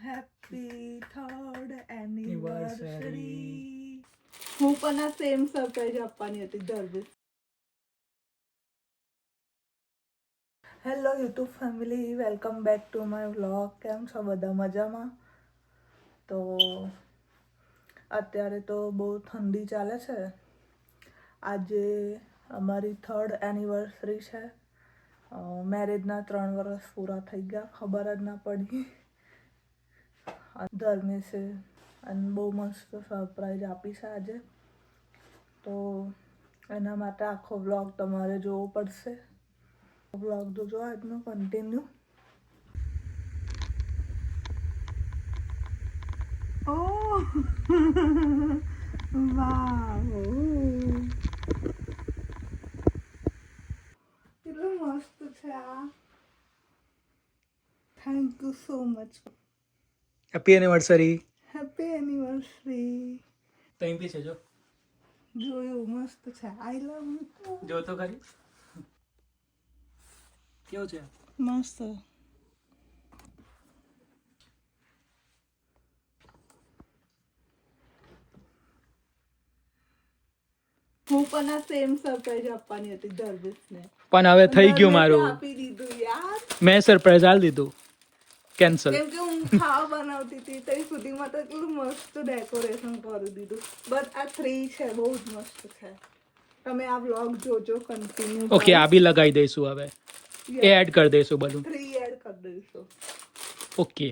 Happy third anniversary. હું પણ આ સેમ સરપ્રાઈઝ આપવાની હતી Dharmesh. Hello YouTube family, welcome back to my vlog. કેમ છો બધા? મજામાં? તો અત્યારે તો બહુ ઠંડી ચાલે છે. આજે અમારી થર્ડ એનિવર્સરી છે. મેરેજના 3 વર્ષ પૂરા થઈ ગયા, ખબર જ ના પડી. ધર્મેશે અને બહુ મસ્ત સરપ્રાઈઝ આપી છે આજે. તો એના માટે આખો વ્લોગ તમારે જોવો પડશે. વ્લોગ જોજો આજનો કન્ટિન્યુ. ઓહ વાવ, કેટલું મસ્ત છે આ. Thank you so much. Happy anniversary. Happy anniversary. તઈ બી છે જો. જોયું, મસ્ત છે. આઈ લવ યુ. જો તો ખરી કેવું છે? મસ્ત. હું પણ આ સેમ સરપ્રાઈઝ આપવાની હતી ધર્મેશને. પણ હવે થઈ ગયું મારું. આપી દીધું યાર. મેં સરપ્રાઈઝ આલ દીધું. કેન્સલ. કેમ કે હું ખાવા બનાવતી હતી ત્યાં સુધીમાં તો એટલું મસ્ત ડેકોરેશન કરી દીધું. બસ આ 3 છે, બહુ જ મસ્ત છે. તમે આ વ્લોગ જોજો કન્ટિન્યુ. ઓકે, આ બી લગાવી દઈશું હવે. એ એડ કરી દઈશું બધું. 3 એડ કરી દઈશું. ઓકે.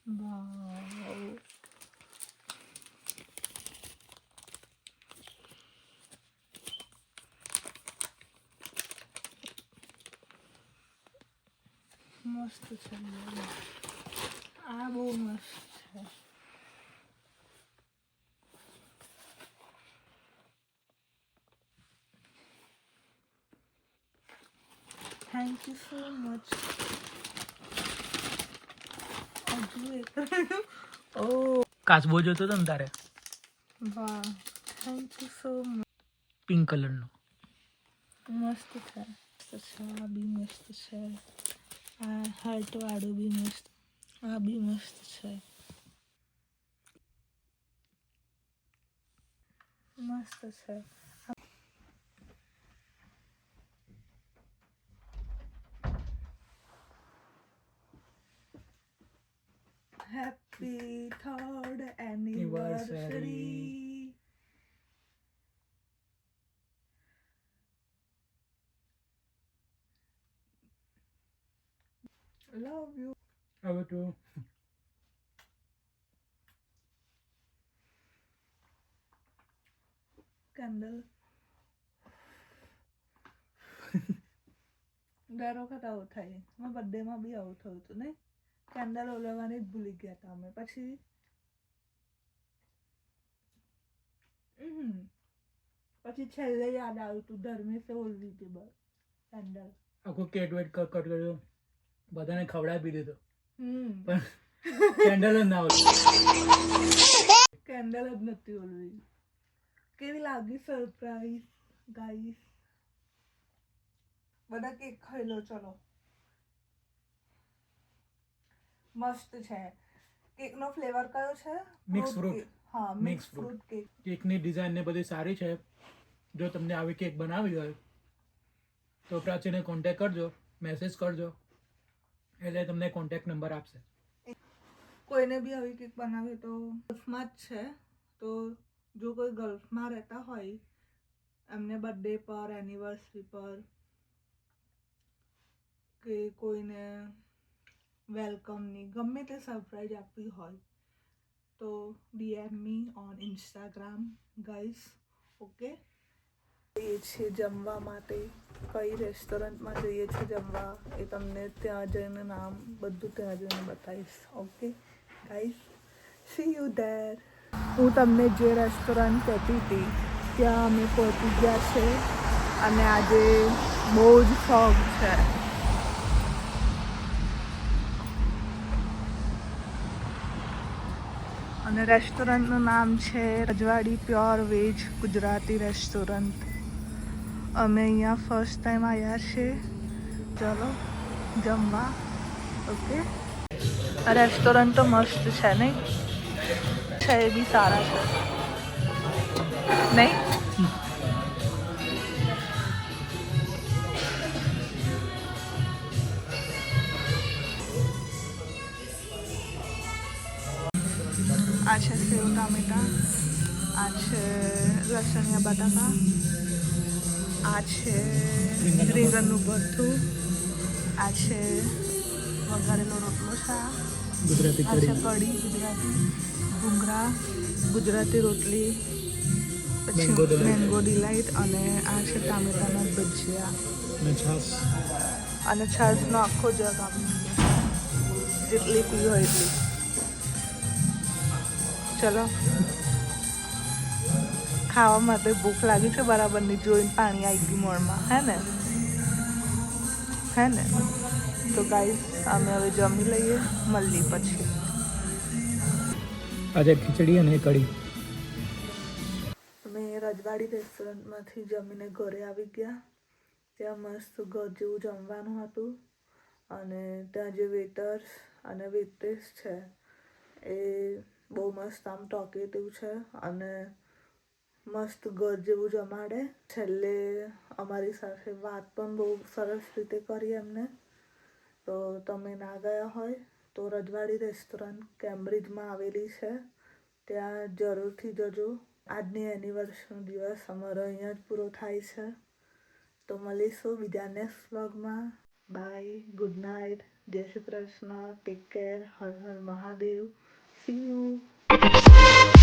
વાવ, મસ્ત છે. આ બહુ મસ્ત છે. Thank you so much. હજુ એક. ઓ કાચબો જોતો હતો ને તારે? વાહ, thank you so much. Pink કલરનો મસ્ત છે. આ બી મસ્ત છે. આ હાર્ટ વાળું બી મસ્ત. આ બી મસ્ત છે. મસ્ત છે. Happy third anniversary. Love you. હવે તો કેન્ડલ. દર વખત આવું થાય. મારા બર્થડેમાં બી આવું થયું હતું ને. કેન્ડલ ઓલવવાની જ ભૂલી ગયા હતા અમે. પછી પછી છેલ્લે યાદ આવ્યું હતું ધર્મેશે ઓલવી હતી બસ કેન્ડલ. આખું કેટ વેટ કટ કર્યો, બધાને ખવડાવી દીધો, હમ પણ કેન્ડલ જ ના હોય. કેન્ડલ જ નથી ઓલવી. કેવી લાગી સરપ્રાઈઝ ગાઈસ? બધા કેક ખાઈ લો ચલો. મસ્ત છે. કેકનો ફ્લેવર કયો છે? Mix fruit. હા, mix mix fruit. Fruit cake. કેકની ડિઝાઇન ને બધી સારી છે. જો તમને આવી કેક બનાવી હોય તો પ્રાચીને કોન્ટેક્ટ કરજો, મેસેજ કરજો, એટલે તમને કોન્ટેક્ટ નંબર આપશે. કોઈને બી આવી કેક બનાવી તો ગલ્ફમાં જ છે. તો જો કોઈ ગલ્ફમાં રહેતા હોય, એમને બર્થડે પર, એનિવર્સરી પર કે કોઈને વેલકમની ગમે તે સરપ્રાઈઝ આપવી હોય તો DM me on Instagram guys. Okay. જઈએ છીએ જમવા માટે. કઈ રેસ્ટોરન્ટમાં જઈએ છીએ જમવા એ તમને ત્યાં જઈને નામ બધું ત્યાં જઈને બતાવીશ. Okay guys, C you there. હું તમને જે રેસ્ટોરન્ટ કહેતી હતી ત્યાં અમે પહોંચી ગયા છે અને આજે બહુ જ ફોગ છે. અને રેસ્ટોરન્ટનું નામ છે રજવાડી પ્યોર વેજ ગુજરાતી રેસ્ટોરન્ટ. અમે અહીંયા ફર્સ્ટ ટાઈમ આવ્યા છે. ચલો જમવા. ઓકે. આ રેસ્ટોરન્ટ તો મસ્ત છે નહીં? છે એ બી સારા છે નહીં? આ છે સેવ ટામેટા, આ છે લસણિયા બટાકા, આ છે રીંગણનું ભરથું, આ છે વઘારેલો રોટલો શાક, ગુજરાતી આ છે કઢી ગુજરાતી, ભૂંગળા ગુજરાતી રોટલી, Mango પછી delight. મેંગો ડિલાઇટ, અને આ છે ટામેટાના ભજીયા અને છાસ. અને છાશનો આખો જગ આપી દીધો, જેટલી પી હોય એટલી. ચલો, ખાવા માટે ભૂખ લાગી છે બરાબરની, જોઈને પાણી આવી ગયું મોઢમાં, હે ને? તો ગાઈસ અમે હવે જમી લઈએ, મળીએ પછી. આજે ખીચડી અને કઢી. અમે રજવાડી રેસ્ટોરન્ટમાંથી જમીને ઘરે આવી ગયા. ત્યાં મસ્ત ઘર જેવું જમવાનું હતું, અને ત્યાં જે વેટર્સ અને વેટ્રેસ છે એ બહુ મસ્ત આમ ટોકેટિવ છે, અને મસ્ત ઘર જેવું જમાડે. છેલ્લે અમારી સાથે વાત પણ બહુ સરસ રીતે કરી એમને. તો તમે ના ગયા હોય તો રજવાડી રેસ્ટોરન્ટ કેમ્બ્રિજમાં આવેલી છે, ત્યાં જરૂરથી જજો. આજની એનિવર્સરીનો દિવસ અમારો અહીંયા જ પૂરો થાય છે. તો મળીશું બીજા નેક્સ્ટ વ્લોગમાં. બાય, ગુડ નાઇટ, જય Shri Krishna, take care, Har Har Mahadev, C you.